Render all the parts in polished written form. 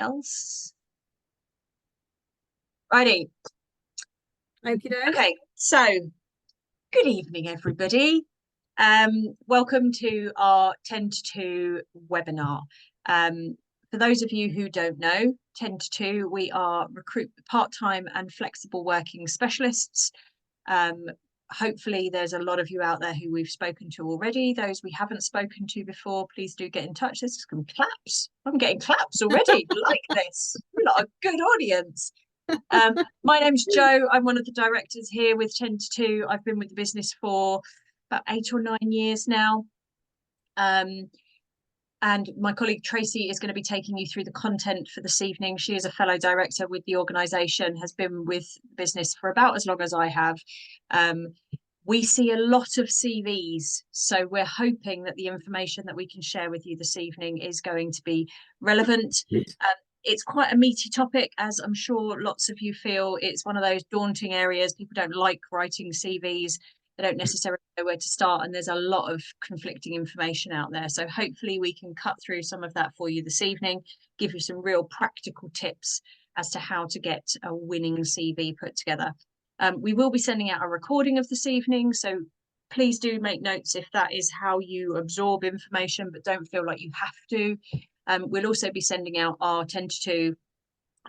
else. Righty. Okay, so good evening, everybody. Welcome to our 10-2 webinar. For those of you who don't know, 10-2, we are part-time and flexible working specialists. Hopefully there's a lot of you out there who we've spoken to already. Those we haven't spoken to before, please do get in touch. This is going to be claps. I'm getting claps already. Like this. We've got a good audience. My name's Jo. I'm one of the directors here with 10-2. I've been with the business for about 8 or 9 years now. And my colleague Tracy is going to be taking you through the content for this evening. She is a fellow director with the organisation, has been with the business for about as long as I have. We see a lot of CVs, so we're hoping that the information that we can share with you this evening is going to be relevant. It's quite a meaty topic, as I'm sure lots of you feel. It's one of those daunting areas. People don't like writing CVs. They don't necessarily know where to start, and there's a lot of conflicting information out there. So hopefully we can cut through some of that for you this evening, give you some real practical tips as to how to get a winning CV put together. We will be sending out a recording of this evening, so please do make notes if that is how you absorb information, but don't feel like you have to. We'll also be sending out our 10-2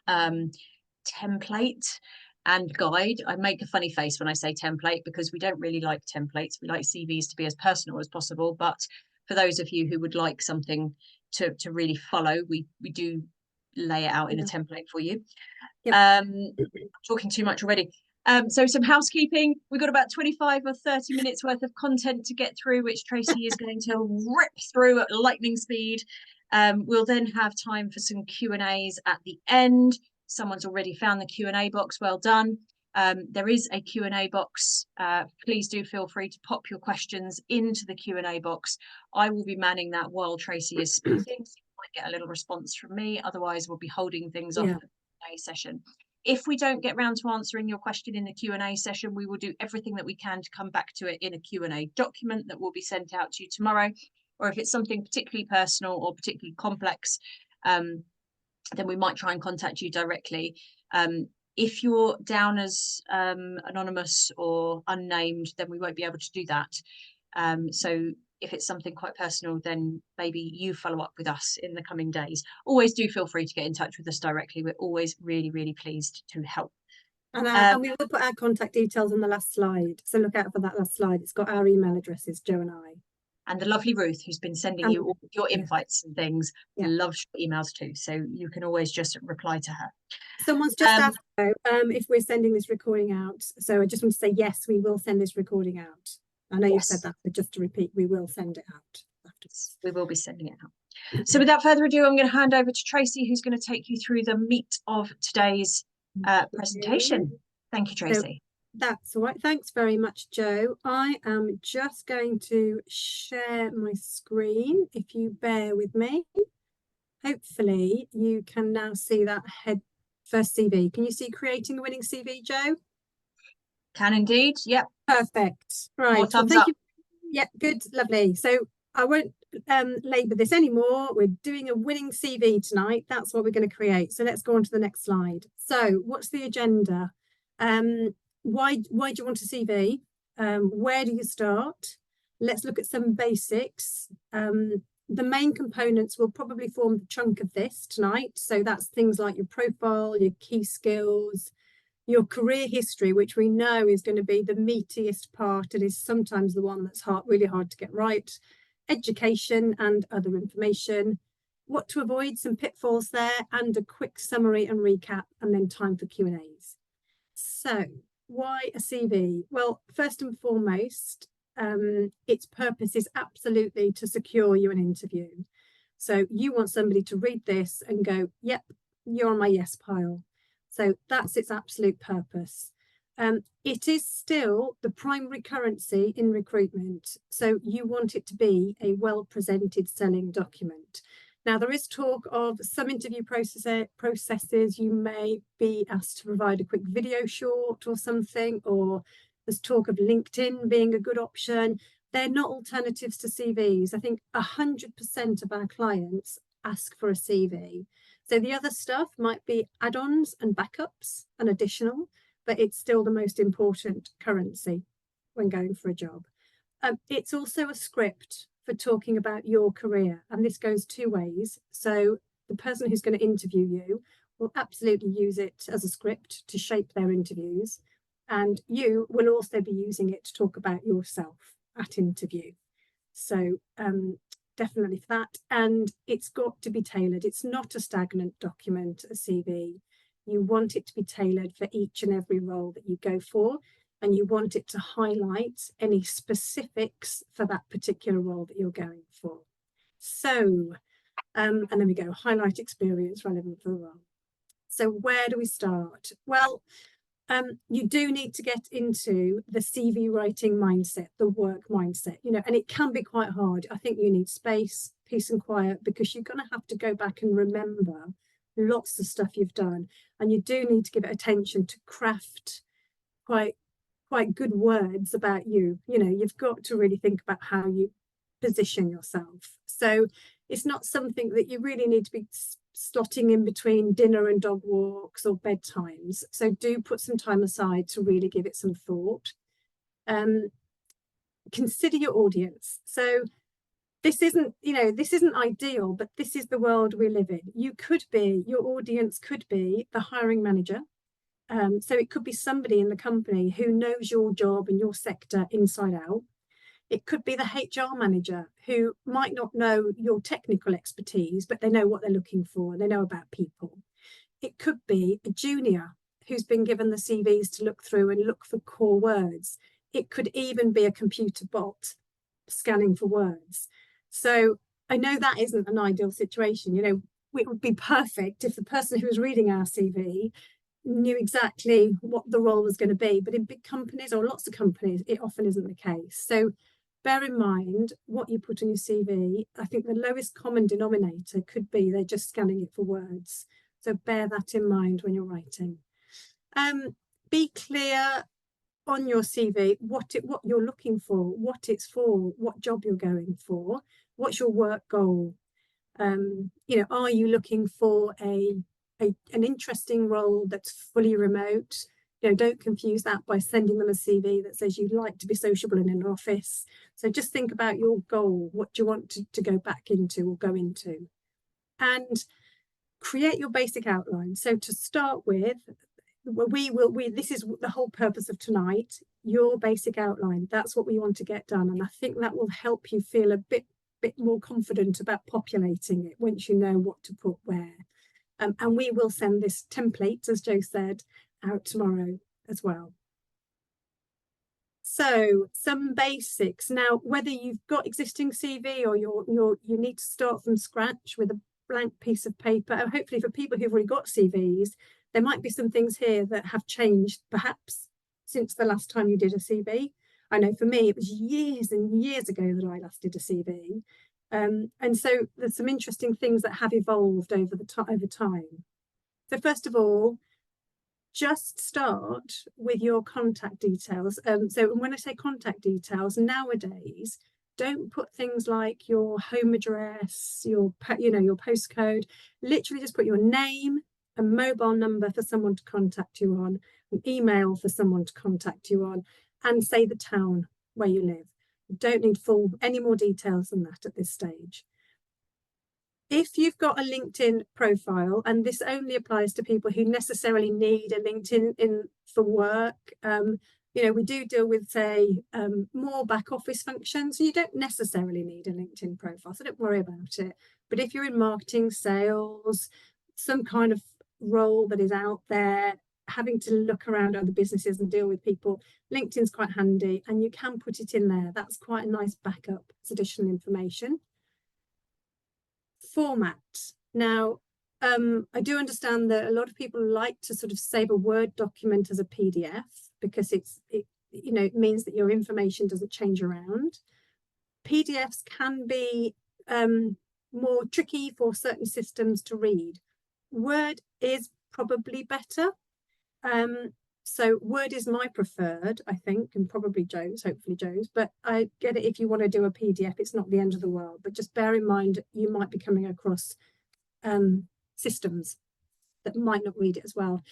template and guide. I make a funny face when I say template because we don't really like templates. We like CVs to be as personal as possible, but for those of you who would like something to really follow, we do lay it out in a template for you. I'm talking too much already. So some housekeeping. We've got about 25 or 30 minutes worth of content to get through, which Tracy is going to rip through at lightning speed. We'll then have time for some Q&As at the end. Someone's already found the Q&A box. Well done. There is a Q&A box. Please do feel free to pop your questions into the Q&A box. I will be manning that while Tracy is speaking. So you might get a little response from me. Otherwise, we'll be holding things off for the Q&A session. If we don't get round to answering your question in the Q&A session, we will do everything that we can to come back to it in a Q&A document that will be sent out to you tomorrow. Or if it's something particularly personal or particularly complex, then we might try and contact you directly. If you're down as anonymous or unnamed, then we won't be able to do that. So if it's something quite personal, then maybe you follow up with us in the coming days. Always do feel free to get in touch with us directly. We're always really, really pleased to help. And we will put our contact details on the last slide. So look out for that last slide. It's got our email addresses, Jo and I. And the lovely Ruth, who's been sending you all your invites and things, loves your emails too. So you can always just reply to her. Someone's just asked though, if we're sending this recording out. So I just want to say, yes, we will send this recording out. I know you've said that, but just to repeat, we will send it out afterwards. We will be sending it out. So without further ado, I'm going to hand over to Tracy, who's going to take you through the meat of today's presentation. Thank you, Tracy. That's all right. Thanks very much, Jo. I am just going to share my screen, if you bear with me. Hopefully you can now see that first CV. Can you see creating a winning CV, Jo? Can indeed. Yep. Perfect. Right. More thumbs up. You. Yeah, good. Lovely. So I won't labour this anymore. We're doing a winning CV tonight. That's what we're going to create. So let's go on to the next slide. So what's the agenda? Why do you want a CV? Where do you start? Let's look at some basics. The main components will probably form the chunk of this tonight. So that's things like your profile, your key skills, your career history, which we know is going to be the meatiest part. It is sometimes the one that's really hard to get right. Education and other information. What to avoid, some pitfalls there, and a quick summary and recap, and then time for Q&As. So why a CV? Well, first and foremost, its purpose is absolutely to secure you an interview. So you want somebody to read this and go, yep, you're on my yes pile. So that's its absolute purpose. It is still the primary currency in recruitment. So you want it to be a well-presented selling document. Now, there is talk of some interview processes. You may be asked to provide a quick video short or something, or there's talk of LinkedIn being a good option. They're not alternatives to CVs. I think 100% of our clients ask for a CV. So the other stuff might be add-ons and backups and additional, but it's still the most important currency when going for a job. It's also a script for talking about your career, and this goes two ways. So the person who's going to interview you will absolutely use it as a script to shape their interviews, and you will also be using it to talk about yourself at interview. So definitely for that. And it's got to be tailored. It's not a stagnant document, a CV. You want it to be tailored for each and every role that you go for, and you want it to highlight any specifics for that particular role that you're going for. So, and then we go highlight experience relevant for the role. So where do we start? Well, you do need to get into the CV writing mindset, the work mindset, you know, and it can be quite hard. I think you need space, peace and quiet, because you're going to have to go back and remember lots of stuff you've done. And you do need to give it attention to craft quite good words about you. You know, you've got to really think about how you position yourself. So it's not something that you really need to be slotting in between dinner and dog walks or bedtimes. So do put some time aside to really give it some thought. Consider your audience. So this isn't, you know, this isn't ideal, but this is the world we live in. You could be, your audience could be the hiring manager. So it could be somebody in the company who knows your job and your sector inside out. It could be the HR manager who might not know your technical expertise, but they know what they're looking for and they know about people. It could be a junior who's been given the CVs to look through and look for core words. It could even be a computer bot scanning for words. So I know that isn't an ideal situation. You know, it would be perfect if the person who was reading our CV knew exactly what the role was going to be. But in big companies or lots of companies, it often isn't the case. So bear in mind what you put on your CV. I think the lowest common denominator could be they're just scanning it for words. So bear that in mind when you're writing. Be clear on your CV what you're looking for, what it's for, what job you're going for, what's your work goal. You know, are you looking for an interesting role that's fully remote? You know, don't confuse that by sending them a CV that says you'd like to be sociable in an office. So just think about your goal. What do you want to go back into or go into? And create your basic outline. So to start with, this is the whole purpose of tonight, your basic outline. That's what we want to get done. And I think that will help you feel a bit more confident about populating it once you know what to put where. And we will send this template, as Jo said, out tomorrow as well. So some basics. Now, whether you've got existing CV or you need to start from scratch with a blank piece of paper, and hopefully for people who've already got CVs, there might be some things here that have changed perhaps since the last time you did a CV. I know for me, it was years and years ago that I last did a CV. And so there's some interesting things that have evolved over time. So first of all, just start with your contact details. So when I say contact details, nowadays, don't put things like your home address, your postcode. Literally just put your name, a mobile number for someone to contact you on, an email for someone to contact you on, and say the town where you live. You don't need any more details than that at this stage. If you've got a LinkedIn profile, and this only applies to people who necessarily need a LinkedIn for work, you know, we do deal with, say, more back office functions. So you don't necessarily need a LinkedIn profile, so don't worry about it. But if you're in marketing, sales, some kind of role that is out there, having to look around other businesses and deal with people, LinkedIn's quite handy, and you can put it in there. That's quite a nice backup as additional information. Format. Now, I do understand that a lot of people like to sort of save a Word document as a PDF because it means that your information doesn't change around. PDFs can be more tricky for certain systems to read. Word is probably better. So Word is my preferred, I think, and probably Jo's, hopefully Jo's, but I get it if you want to do a PDF, it's not the end of the world, but just bear in mind you might be coming across systems that might not read it as well.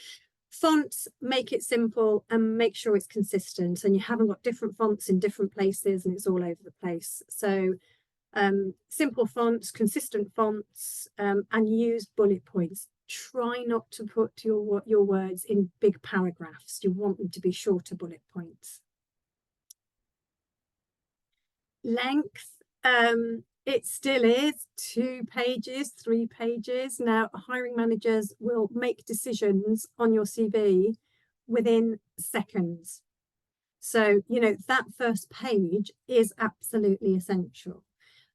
Fonts, make it simple and make sure it's consistent, and you haven't got different fonts in different places and it's all over the place. So simple fonts, consistent fonts, and use bullet points. Try not to put your words in big paragraphs. You want them to be shorter bullet points. Length, it still is 2 pages, 3 pages. Now, hiring managers will make decisions on your CV within seconds. So, you know, that first page is absolutely essential.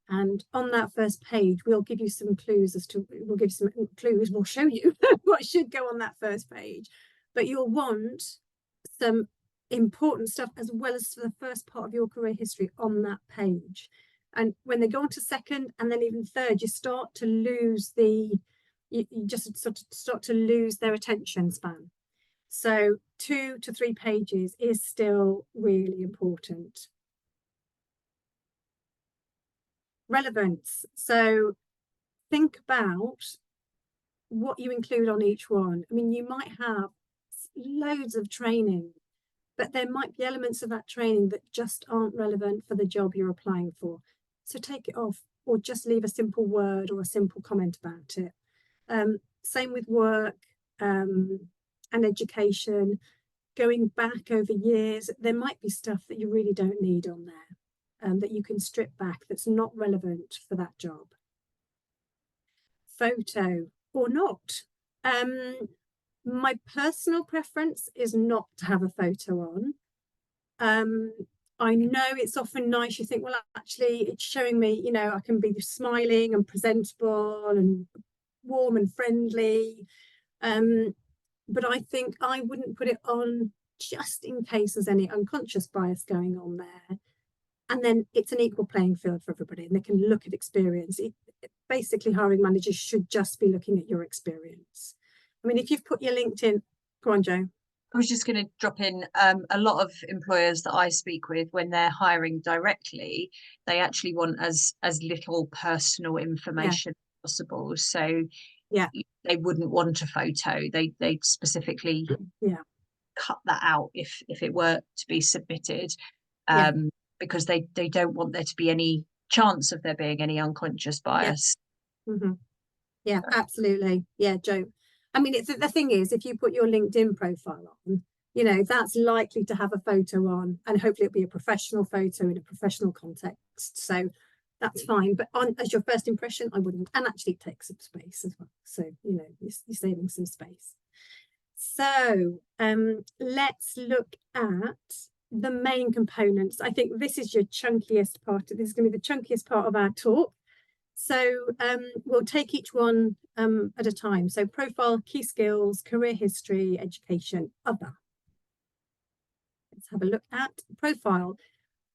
And on that first page, we'll give you some clues we'll show you what should go on that first page. But you'll want some important stuff as well as the first part of your career history on that page. And when they go on to second and then even third, you start to lose you just sort of start to lose their attention span. So 2 to 3 pages is still really important. Relevance. So think about what you include on each one. I mean, you might have loads of training, but there might be elements of that training that just aren't relevant for the job you're applying for. So take it off, or just leave a simple word or a simple comment about it. Same with work and education. Going back over years, there might be stuff that you really don't need on there, that you can strip back that's not relevant for that job. Photo or not. My personal preference is not to have a photo on. I know it's often nice, you think, well, actually, it's showing me, you know, I can be smiling and presentable and warm and friendly. But I think I wouldn't put it on just in case there's any unconscious bias going on there. And then it's an equal playing field for everybody, and they can look at experience. Basically, hiring managers should just be looking at your experience. I mean, if you've put your LinkedIn, go on, Jo. I was just going to drop in, a lot of employers that I speak with, when they're hiring directly, they actually want as little personal information as possible. So yeah, they wouldn't want a photo. They specifically cut that out if it were to be submitted, because they don't want there to be any chance of there being any unconscious bias. Yeah, absolutely. Yeah, Jo. I mean, the thing is, if you put your LinkedIn profile on, you know, that's likely to have a photo on, and hopefully it'll be a professional photo in a professional context. So that's fine. But as your first impression, I wouldn't. And actually it takes up space as well. So, you know, you're saving some space. So let's look at the main components. I think this is your chunkiest part. This is going to be the chunkiest part of our talk. So we'll take each one at a time. So profile, key skills, career history, education, other. Let's have a look at profile.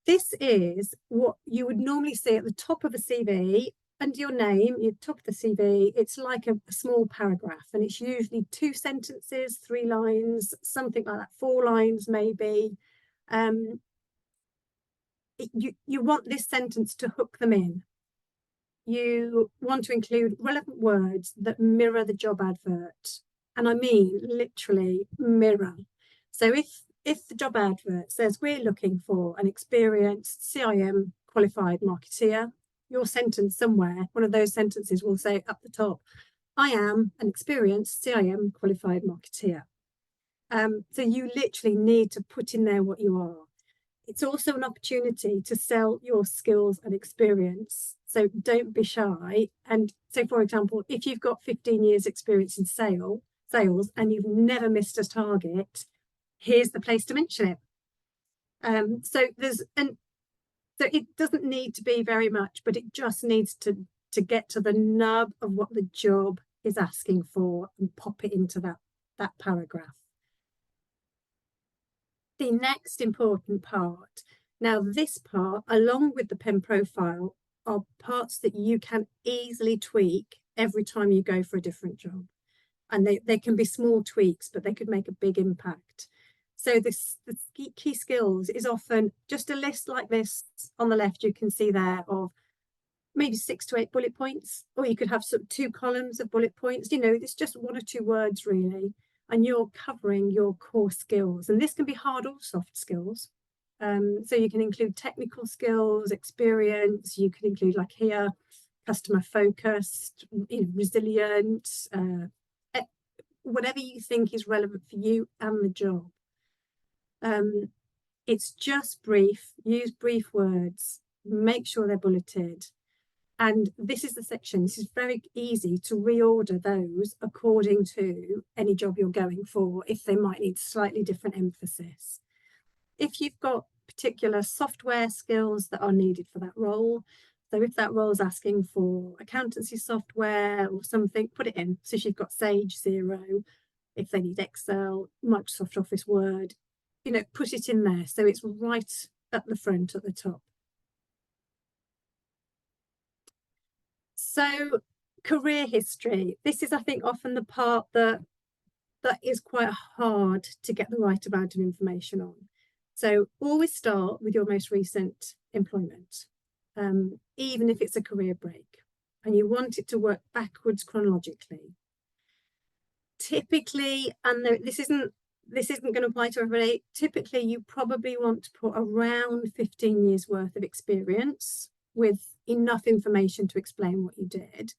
This is what you would normally see at the top of a CV, under your name, your top of the CV. It's like a small paragraph, and it's usually 2 sentences, 3 lines, something like that, 4 lines maybe. You want this sentence to hook them in. You want to include relevant words that mirror the job advert. And I mean literally mirror. So if the job advert says we're looking for an experienced CIM qualified marketeer, your sentence somewhere, one of those sentences will say up the top, I am an experienced CIM qualified marketeer. So you literally need to put in there what you are. It's also an opportunity to sell your skills and experience. So don't be shy. And so, for example, if you've got 15 years experience in sales and you've never missed a target, here's the place to mention it. So it doesn't need to be very much, but it just needs to get to the nub of what the job is asking for and pop it into that paragraph. The next important part. Now, this part, along with the pen profile, are parts that you can easily tweak every time you go for a different job. And they can be small tweaks, but they could make a big impact. So the key skills is often just a list like this on the left, you can see there, of maybe 6 to 8 bullet points, or you could have sort of 2 columns of bullet points. You know, it's just 1 or 2 words really, and you're covering your core skills. And this can be hard or soft skills. So you can include technical skills, experience. You can include, like here, customer focused, you know, resilient, whatever you think is relevant for you and the job. It's just brief. Use brief words. Make sure they're bulleted. And this is the section. This is very easy to reorder those according to any job you're going for, if they might need slightly different emphasis. If you've got particular software skills that are needed for that role, so if that role is asking for accountancy software or something, put it in. So if you've got Sage, Xero, if they need Excel, Microsoft Office, Word, you know, put it in there. So it's right at the front, at the top. So career history. This is, I think, often the part that is quite hard to get the right amount of information on. So always start with your most recent employment, even if it's a career break, and you want it to work backwards chronologically. Typically, and this isn't going to apply to everybody, typically you probably want to put around 15 years worth of experience with enough information to explain what you did.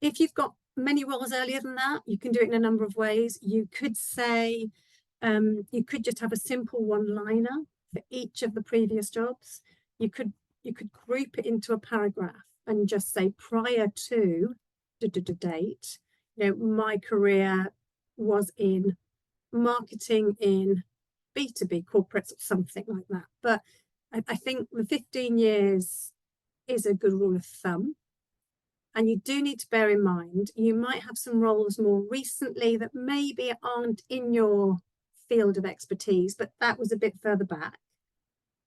If you've got many roles earlier than that, you can do it in a number of ways. You could say, you could just have a simple one-liner for each of the previous jobs. You could group it into a paragraph and just say, prior to date, you know, my career was in marketing in B2B corporates or something like that. But I think the 15 years is a good rule of thumb. And you do need to bear in mind, you might have some roles more recently that maybe aren't in your field of expertise, but that was a bit further back.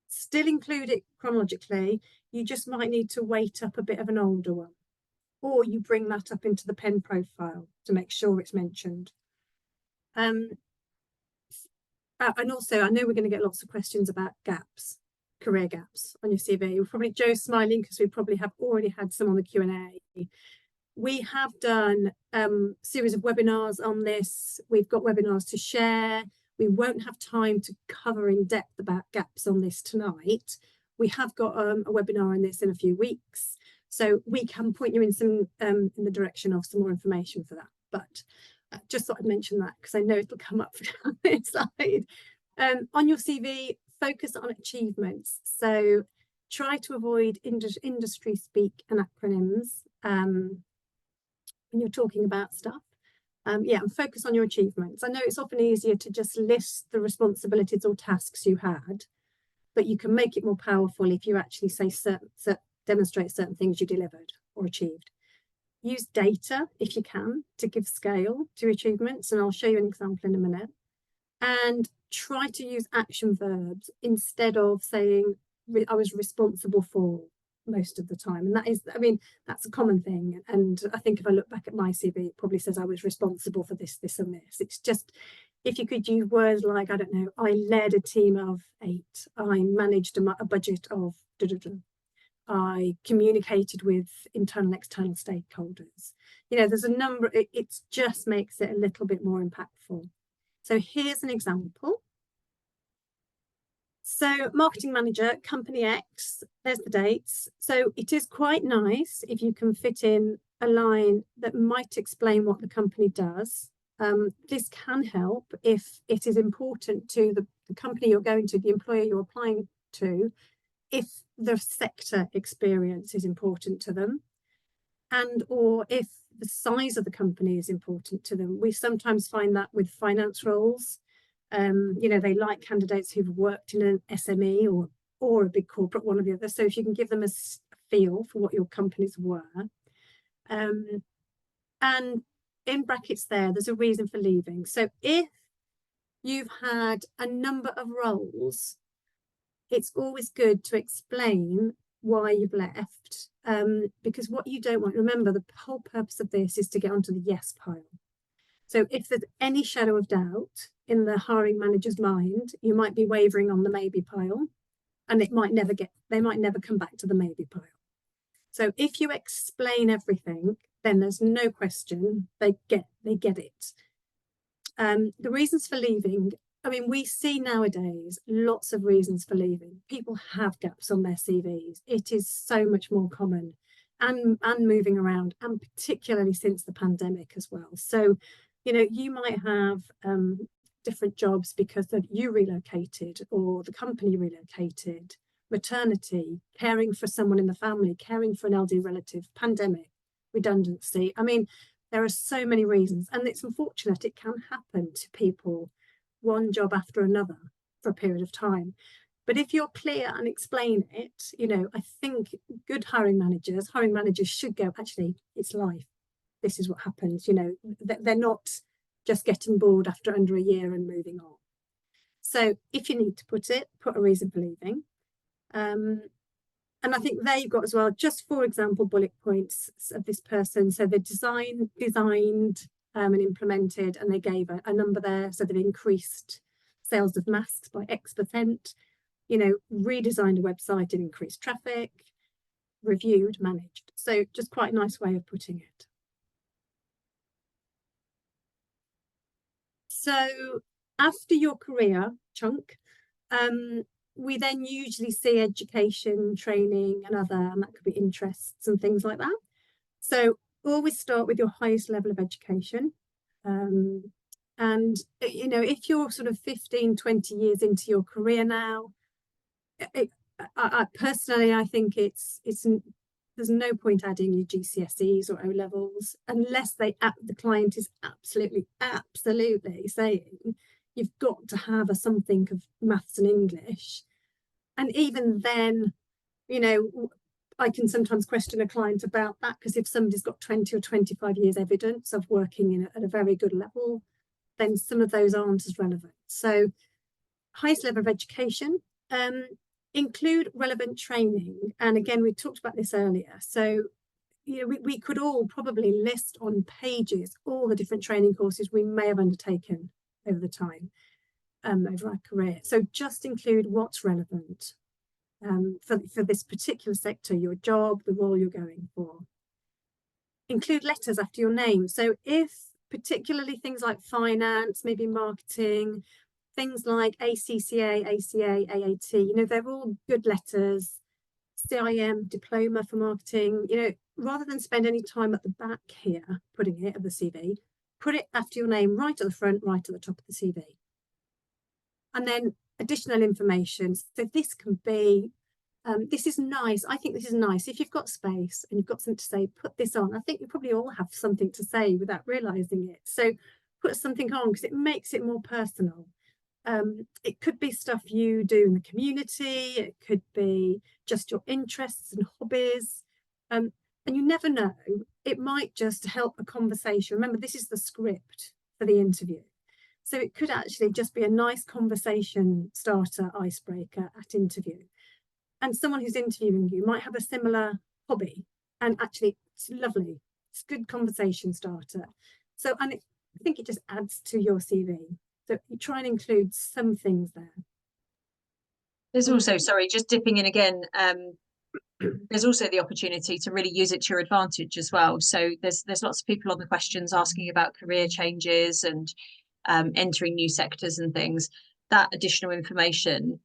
Still include it chronologically. You just might need to weight up a bit of an older one, or you bring that up into the pen profile to make sure it's mentioned. And also, I know we're going to get lots of questions about gaps, career gaps on your CV. We're probably, Joe's smiling because we probably have already had some on the Q&A. We have done a series of webinars on this. We've got webinars to share. We won't have time to cover in depth about gaps on this tonight. We have got a webinar on this in a few weeks, so we can point you in some in the direction of some more information for that. But just thought I'd mention that because I know it'll come up on this slide. On your CV, focus on achievements. So try to avoid industry speak and acronyms when you're talking about stuff. Yeah, and focus on your achievements. I know it's often easier to just list the responsibilities or tasks you had, but you can make it more powerful if you actually say demonstrate certain things you delivered or achieved. Use data, if you can, to give scale to achievements, and I'll show you an example in a minute. And try to use action verbs instead of saying, I was responsible for, most of the time. And that is, I mean, that's a common thing. And I think if I look back at my CV, it probably says I was responsible for this, this, and this. It's just, if you could use words like, I don't know, I led a team of 8, I managed a budget of I communicated with internal and external stakeholders. You know, there's a number, it just makes it a little bit more impactful. So here's an example. So marketing manager, company X, there's the dates. So it is quite nice if you can fit in a line that might explain what the company does. This can help if it is important to the company you're going to, the employer you're applying to, if the sector experience is important to them, and or if the size of the company is important to them. We sometimes find that with finance roles. You know, they like candidates who've worked in an SME or a big corporate, one or the other. So if you can give them a feel for what your companies were. And in brackets there's a reason for leaving. So if you've had a number of roles, it's always good to explain why you've left, because what you don't want, remember, the whole purpose of this is to get onto the yes pile. So if there's any shadow of doubt in the hiring manager's mind, you might be wavering on the maybe pile, and they might never come back to the maybe pile. So if you explain everything, then there's no question, they get it. The reasons for leaving, I mean, we see nowadays lots of reasons for leaving. People have gaps on their CVs. It is so much more common, and moving around, and particularly since the pandemic as well. So, you know, you might have different jobs because you relocated or the company relocated, maternity, caring for someone in the family, caring for an elderly relative, pandemic, redundancy. I mean, there are so many reasons, and it's unfortunate it can happen to people, one job after another for a period of time. But if you're clear and explain it, you know, I think good hiring managers should go, actually, it's life. This is what happens, you know, they're not just getting bored after under a year and moving on. So if you need to put a reason for leaving. And I think they've got as well, just for example, bullet points of this person. So they designed and implemented, and they gave a number there. So they've increased sales of masks by X%, you know, redesigned a website and increased traffic, reviewed, managed. So just quite a nice way of putting it. So after your career chunk, we then usually see education, training, and that could be interests and things like that. So always start with your highest level of education. And, you know, if you're sort of 15, 20 years into your career now, I personally, I think there's no point adding your GCSEs or O levels unless the client is absolutely saying you've got to have something of maths and English. And even then, you know, I can sometimes question a client about that, because if somebody's got 20 or 25 years evidence of working at a very good level, then some of those aren't as relevant. So highest level of education, include relevant training. And again, we talked about this earlier. So, you know, we could all probably list on pages all the different training courses we may have undertaken over the time, over our career. So just include what's relevant for this particular sector, your job, the role you're going for. Include letters after your name. So if particularly things like finance, maybe marketing, things like ACCA, ACA, AAT, you know, they're all good letters. CIM, diploma for marketing, you know, rather than spend any time at the back here putting it at the CV, put it after your name, right at the front, right at the top of the CV. And then additional information. So this can be, this is nice. I think this is nice. If you've got space and you've got something to say, put this on. I think you probably all have something to say without realizing it. So put something on because it makes it more personal. It could be stuff you do in the community. It could be just your interests and hobbies. And you never know, it might just help a conversation. Remember, this is the script for the interview. So it could actually just be a nice conversation starter, icebreaker at interview. And someone who's interviewing you might have a similar hobby. And actually, it's lovely. It's a good conversation starter. So, and I think it just adds to your CV. So you try and include some things there. There's also, sorry, just dipping in again, there's also the opportunity to really use it to your advantage as well. So there's lots of people on the questions asking about career changes and entering new sectors and things. That additional information,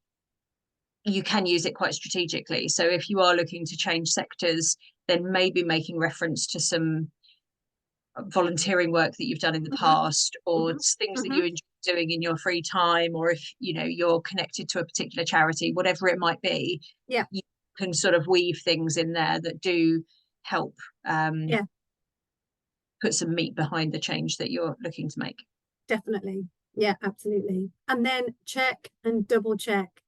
you can use it quite strategically. So if you are looking to change sectors, then maybe making reference to some volunteering work that you've done in the past, or things that you enjoy doing in your free time, or if you know you're connected to a particular charity, whatever it might be, yeah, you can sort of weave things in there that do help put some meat behind the change that you're looking to make. Definitely. Yeah, absolutely. And then check and double check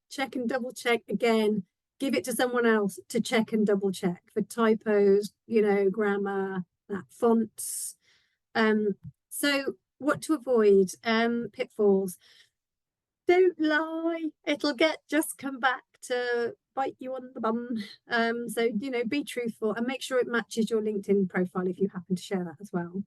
again. Give it to someone else to check and double check for typos, you know, grammar, fonts. So what to avoid? Pitfalls. Don't lie. It'll just come back to bite you on the bum. So, you know, be truthful and make sure it matches your LinkedIn profile if you happen to share that as well.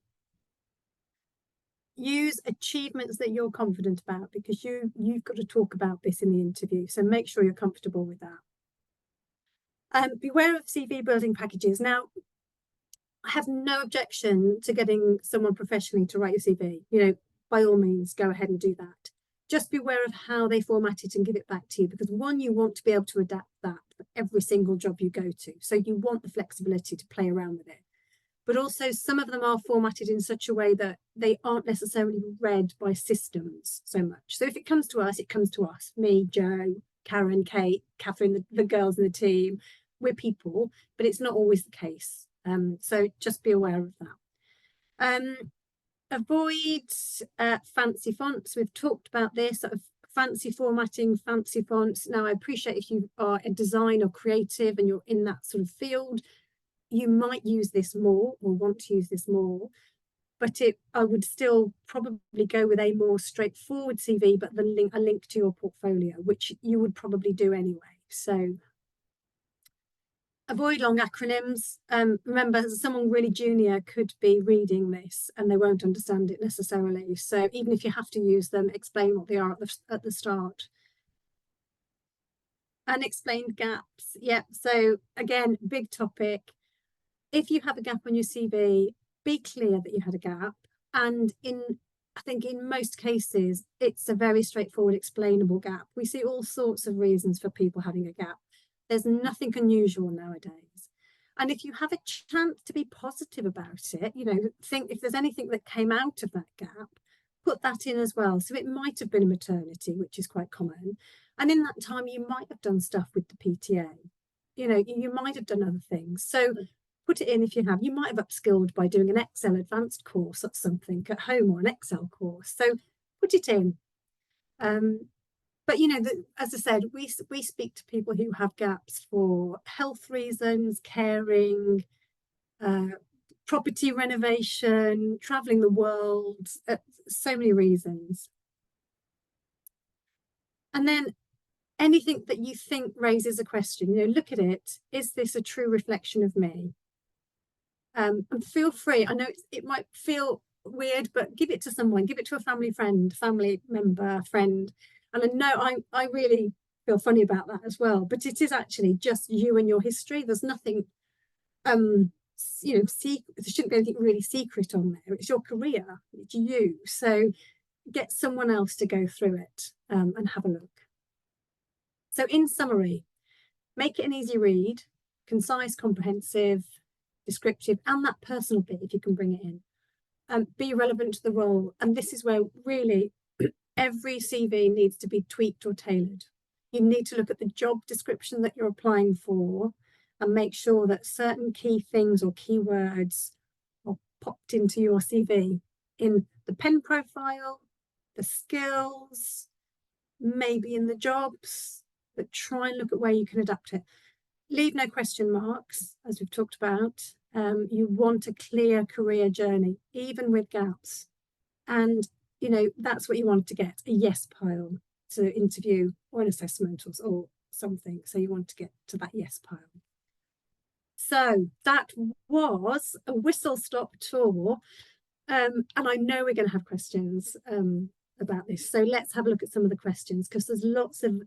Use achievements that you're confident about, because you've got to talk about this in the interview. So make sure you're comfortable with that. Beware of CV building packages. Now, I have no objection to getting someone professionally to write your CV. You know, by all means, go ahead and do that. Just beware of how they format it and give it back to you, because one, you want to be able to adapt that for every single job you go to. So you want the flexibility to play around with it. But also some of them are formatted in such a way that they aren't necessarily read by systems so much. So if it comes to us, it comes to us. Me, Joe, Karen, Kate, Catherine, the girls in the team. We're people, but it's not always the case. So just be aware of that. Avoid fancy fonts. We've talked about this, sort of fancy formatting, fancy fonts. Now, I appreciate if you are a design or creative and you're in that sort of field, you might use this more or want to use this more, but I would still probably go with a more straightforward CV, but a link to your portfolio, which you would probably do anyway. So avoid long acronyms. Remember, someone really junior could be reading this and they won't understand it necessarily. So even if you have to use them, explain what they are at the start. Unexplained gaps. Yeah, so again, big topic. If you have a gap on your CV, be clear that you had a gap. And I think in most cases, it's a very straightforward, explainable gap. We see all sorts of reasons for people having a gap. There's nothing unusual nowadays. And if you have a chance to be positive about it, you know, think if there's anything that came out of that gap, put that in as well. So it might have been a maternity, which is quite common. And in that time, you might have done stuff with the PTA. You know, you might have done other things. So put it in if you have. You might have upskilled by doing an Excel advanced course or something at home, or an Excel course. So put it in. But you know, as I said, we speak to people who have gaps for health reasons, caring, property renovation, traveling the world, so many reasons. And then anything that you think raises a question, you know, look at it. Is this a true reflection of me? And feel free. I know it might feel weird, but give it to someone. Give it to a family member, friend. And I know I really feel funny about that as well. But it is actually just you and your history. There's nothing, you know, there shouldn't be anything really secret on there. It's your career. It's you. So get someone else to go through it and have a look. So in summary, make it an easy read, concise, comprehensive, descriptive, and that personal bit if you can bring it in. Be relevant to the role. And this is where really every CV needs to be tweaked or tailored. You need to look at the job description that you're applying for and make sure that certain key things or keywords are popped into your CV in the pen profile, the skills, maybe in the jobs, but try and look at where you can adapt it. Leave no question marks, as we've talked about. You want a clear career journey, even with gaps. And, you know, that's what you want to get, a yes pile to interview or an assessment or something. So you want to get to that yes pile. So that was a whistle-stop tour. And I know we're going to have questions about this. So let's have a look at some of the questions, because there's lots of...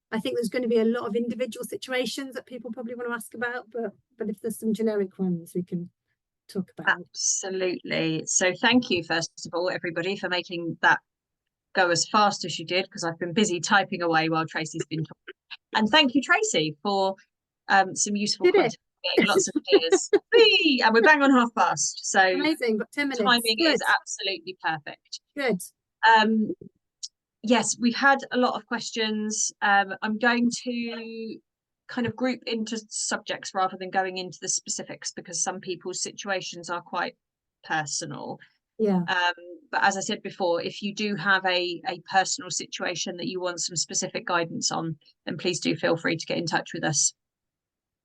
I think there's going to be a lot of individual situations that people probably want to ask about, but if there's some generic ones we can talk about. Absolutely. So thank you, first of all, everybody, for making that go as fast as you did, because I've been busy typing away while Tracy's been talking. And thank you, Tracy, for some useful content, lots of ideas. And we're bang on 5:30. So amazing, got 10 minutes. Timing is absolutely perfect. Good. Yes, we've had a lot of questions. I'm going to kind of group into subjects rather than going into the specifics, because some people's situations are quite personal. Yeah. But as I said before, if you do have a personal situation that you want some specific guidance on, then please do feel free to get in touch with us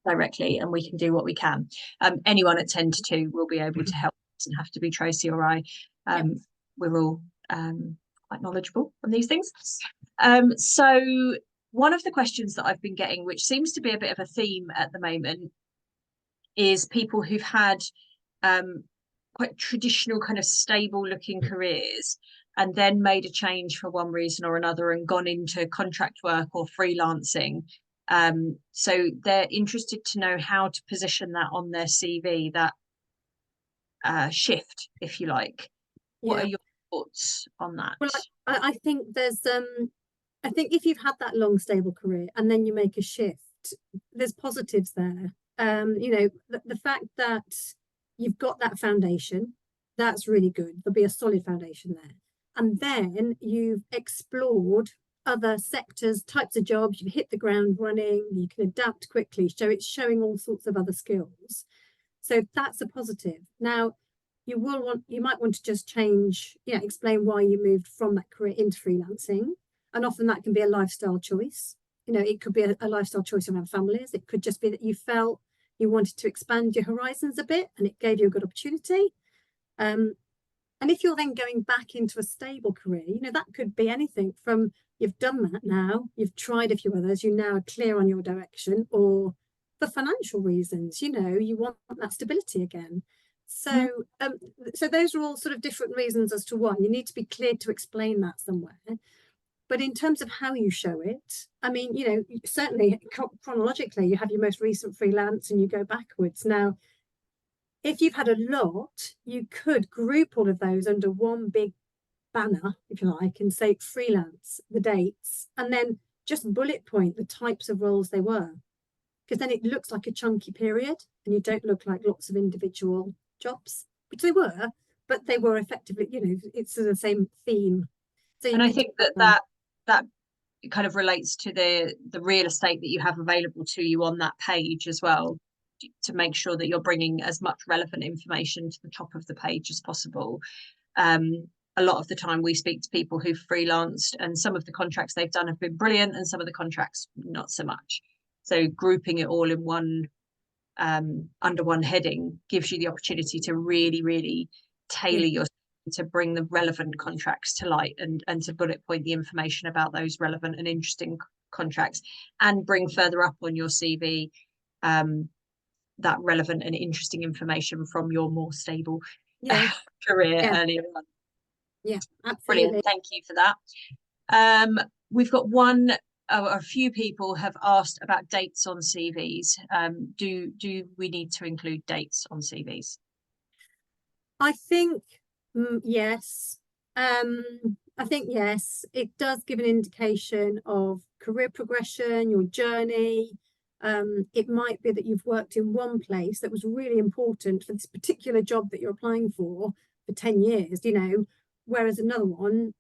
directly and we can do what we can. Anyone at 10-2 will be able to help. It doesn't have to be Tracy or I. We're all quite knowledgeable on these things. So one of the questions that I've been getting, which seems to be a bit of a theme at the moment, is people who've had quite traditional kind of stable looking careers and then made a change for one reason or another and gone into contract work or freelancing, So they're interested to know how to position that on their CV, that shift, if you like. What Yeah. are your thoughts on that? Well, I think I think if you've had that long, stable career and then you make a shift, there's positives there. The fact that you've got that foundation, that's really good. There'll be a solid foundation there. And then you've explored other sectors, types of jobs, you've hit the ground running, you can adapt quickly. So it's showing all sorts of other skills. So that's a positive. Now, you might want to just change, explain why you moved from that career into freelancing. And often that can be a lifestyle choice. It could be a lifestyle choice around families. It could just be that you felt you wanted to expand your horizons a bit and it gave you a good opportunity. And if you're then going back into a stable career, that could be anything from you've done that now, you've tried a few others, you now are clear on your direction, or for financial reasons, you want that stability again. So, so those are all sort of different reasons as to why. You need to be clear to explain that somewhere. But in terms of how you show it, I mean, certainly chronologically, you have your most recent freelance and you go backwards. Now, if you've had a lot, you could group all of those under one big banner, if you like, and say freelance, the dates, and then just bullet point the types of roles they were. Because then it looks like a chunky period and you don't look like lots of individual jobs, which they were, but they were effectively, it's the same theme. So And I think that kind of relates to the real estate that you have available to you on that page as well, to make sure that you're bringing as much relevant information to the top of the page as possible. A lot of the time we speak to people who've freelanced and some of the contracts they've done have been brilliant and some of the contracts not so much. So grouping it all in one under one heading gives you the opportunity to really, really tailor your to bring the relevant contracts to light and to bullet point the information about those relevant and interesting contracts, and bring further up on your CV that relevant and interesting information from your more stable career earlier on. Yeah, absolutely. Brilliant. Thank you for that. We've got a few people have asked about dates on CVs. Do we need to include dates on CVs? I think yes. I think yes. It does give an indication of career progression, your journey. It might be that you've worked in one place that was really important for this particular job that you're applying for 10 years, whereas another one,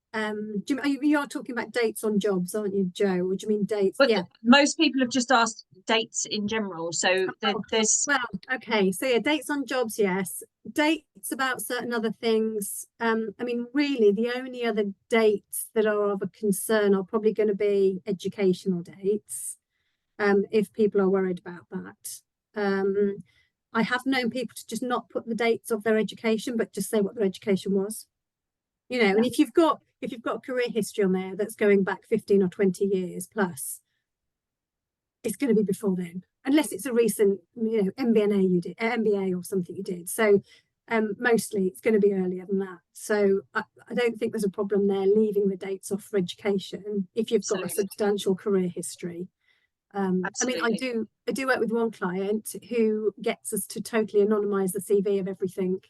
you are talking about dates on jobs, aren't you, Joe? Or do you mean dates? But yeah. Most people have just asked dates in general. So there's... Well, okay. So yeah, dates on jobs, yes. Dates about certain other things. I mean, really, the only other dates that are of a concern are probably going to be educational dates, if people are worried about that. I have known people to just not put the dates of their education, but just say what their education was. And if you've got a career history on there that's going back 15 or 20 years plus, it's going to be before then, unless it's a recent, MBA you did, MBA or something you did. So mostly it's going to be earlier than that. So I don't think there's a problem there leaving the dates off for education if you've got a substantial career history. I mean, I do work with one client who gets us to totally anonymize the CV of everything.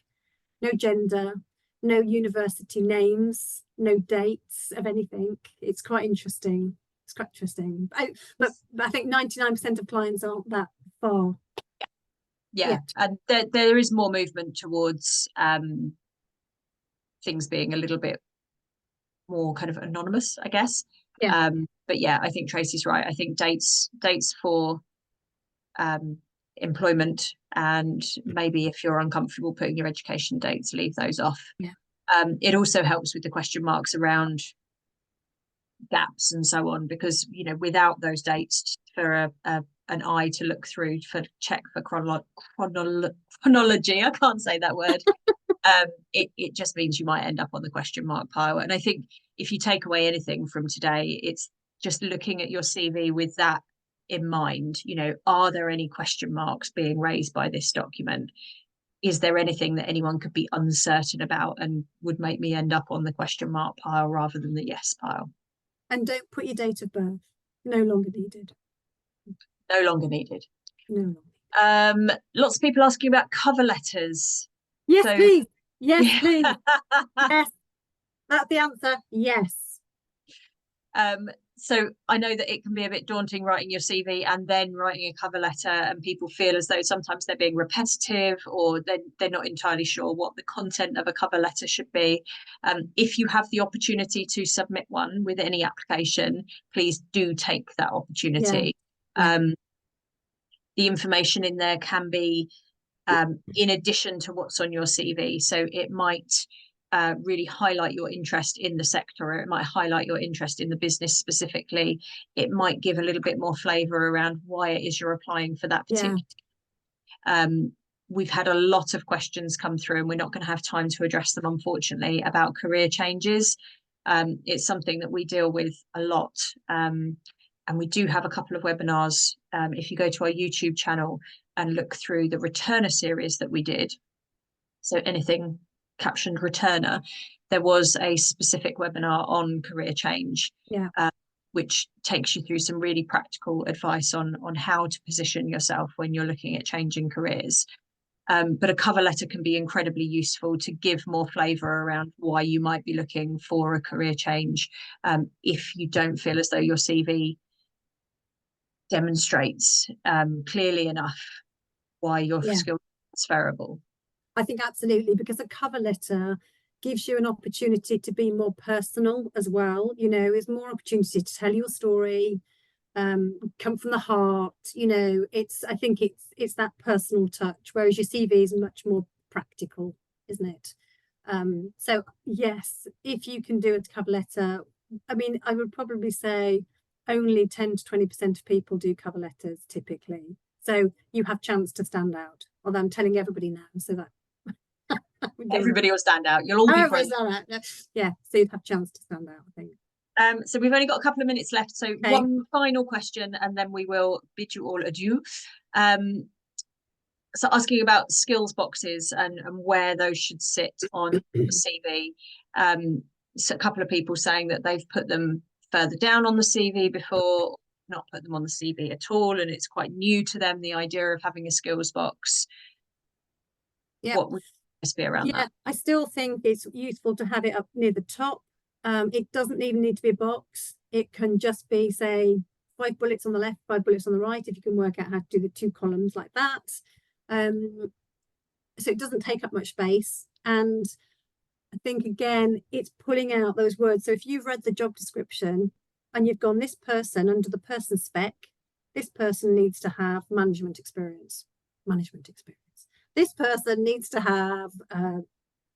No gender, no university names, no dates of anything. It's quite interesting. But I think 99% of clients aren't that far. Yeah, and there is more movement towards things being a little bit more kind of anonymous, I guess. But yeah, I think Tracy's right. I think dates for employment, and maybe if you're uncomfortable putting your education dates, leave those off. It also helps with the question marks around gaps and so on, because without those dates for an eye to look through for check for chronology, I can't say that word. It just means you might end up on the question mark pile. And I think if you take away anything from today, it's just looking at your CV with that in mind. Are there any question marks being raised by this document? Is there anything that anyone could be uncertain about and would make me end up on the question mark pile rather than the yes pile? And don't put your date of birth. No longer needed. No longer needed. No. Lots of people asking about cover letters. Yes, So please. Yes, yeah. please. Yes, that's the answer. Yes. So I know that it can be a bit daunting writing your CV and then writing a cover letter, and people feel as though sometimes they're being repetitive, or they're not entirely sure what the content of a cover letter should be. If you have the opportunity to submit one with any application, please do take that Yeah. opportunity. Yeah. The information in there can be in addition to what's on your CV. So it might really highlight your interest in the sector, or it might highlight your interest in the business specifically. It might give a little bit more flavour around why it is you're applying for that particular. We've had a lot of questions come through, and we're not going to have time to address them, unfortunately, about career changes. It's something that we deal with a lot. And we do have a couple of webinars. If you go to our YouTube channel and look through the returner series that we did, so anything captioned returner, there was a specific webinar on career change, which takes you through some really practical advice on how to position yourself when you're looking at changing careers. But a cover letter can be incredibly useful to give more flavour around why you might be looking for a career change, if you don't feel as though your CV demonstrates clearly enough why your skills are transferable. I think absolutely, because a cover letter gives you an opportunity to be more personal as well. You know, there's more opportunity to tell your story, come from the heart. You know, I think it's that personal touch, whereas your CV is much more practical, isn't it? So yes, if you can do a cover letter, I mean, I would probably say only 10 to 20% of people do cover letters typically. So you have chance to stand out. Although I'm telling everybody now, so that everybody will stand out. You'll all be brilliant. Yeah, so you'd have a chance to stand out, I think. So we've only got a couple of minutes left. So one final question, and then we will bid you all adieu. So asking about skills boxes and where those should sit on the CV. So a couple of people saying that they've put them further down on the CV before, not put them on the CV at all, and it's quite new to them, the idea of having a skills box. What would be around that? I still think it's useful to have it up near the top. It doesn't even need to be a box. It can just be, say, 5 bullets on the left, 5 bullets on the right, if you can work out how to do the 2 columns like that. So it doesn't take up much space. And I think, again, it's pulling out those words. So if you've read the job description and you've gone, this person, under the person spec, this person needs to have management experience. This person needs to have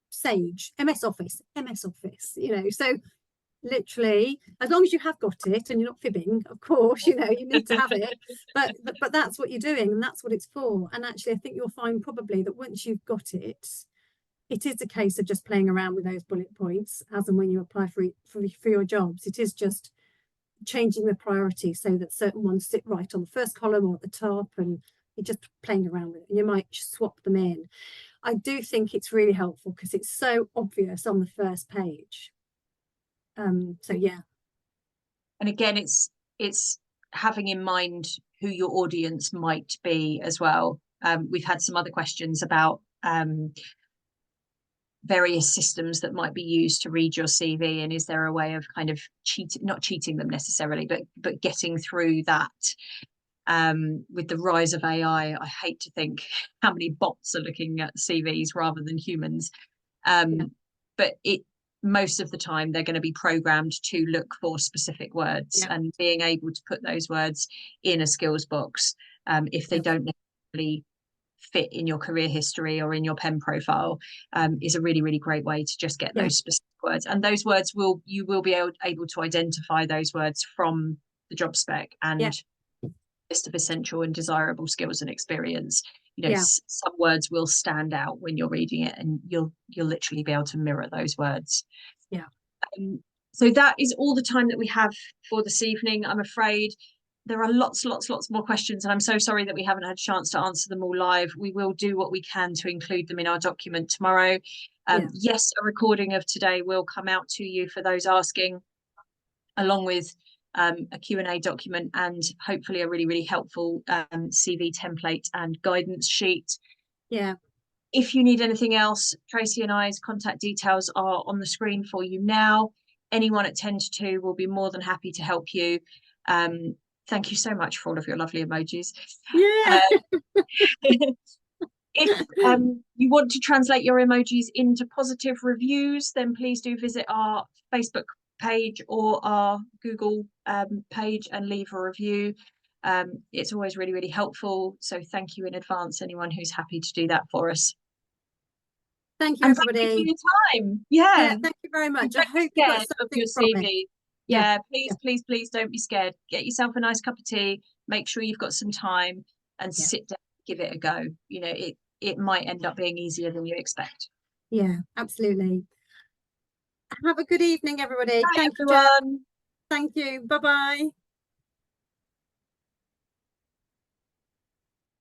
Sage, MS Office, you know. So literally, as long as you have got it and you're not fibbing, of course, you know, you need to have it. But that's what you're doing, and that's what it's for. And actually, I think you'll find probably that once you've got it, it is a case of just playing around with those bullet points as and when you apply for your jobs. It is just changing the priority so that certain ones sit right on the first column or at the top, and you're just playing around with it, and you might swap them in. I do think it's really helpful because it's so obvious on the first page. So yeah. And again, it's having in mind who your audience might be as well. We've had some other questions about various systems that might be used to read your CV, and is there a way of kind of not cheating them necessarily, but getting through that. With the rise of AI, I hate to think how many bots are looking at CVs rather than humans. But most of the time they're going to be programmed to look for specific words, and being able to put those words in a skills box, if they don't necessarily fit in your career history or in your pen profile, is a really, really great way to just get those specific words. And those words you will be able to identify those words from the job spec and list of essential and desirable skills and experience. You know, some words will stand out when you're reading it, and you'll literally be able to mirror those words. So that is all the time that we have for this evening. I'm afraid there are lots more questions, and I'm so sorry that we haven't had a chance to answer them all live. We will do what we can to include them in our document tomorrow. Yes, a recording of today will come out to you for those asking, along with a Q&A document, and hopefully a really helpful CV template and guidance sheet. Yeah. If you need anything else, Tracy and I's contact details are on the screen for you now. Anyone at 10to2 will be more than happy to help you. Thank you so much for all of your lovely emojis. Yeah. If you want to translate your emojis into positive reviews, then please do visit our Facebook page or our Google page and leave a review. It's always really helpful. So thank you in advance, anyone who's happy to do that for us. Thank you, And everybody. thank you for your time. Yeah, thank you very much. I Don't be hope you got scared of something your from it. CV. Yeah, please don't be scared. Get yourself a nice cup of tea. Make sure you've got some time and sit down, give it a go. You know, it might end up being easier than you expect. Yeah, absolutely. Have a good evening, everybody. Bye, Thank you, everyone. Jen. Thank you. Bye-bye.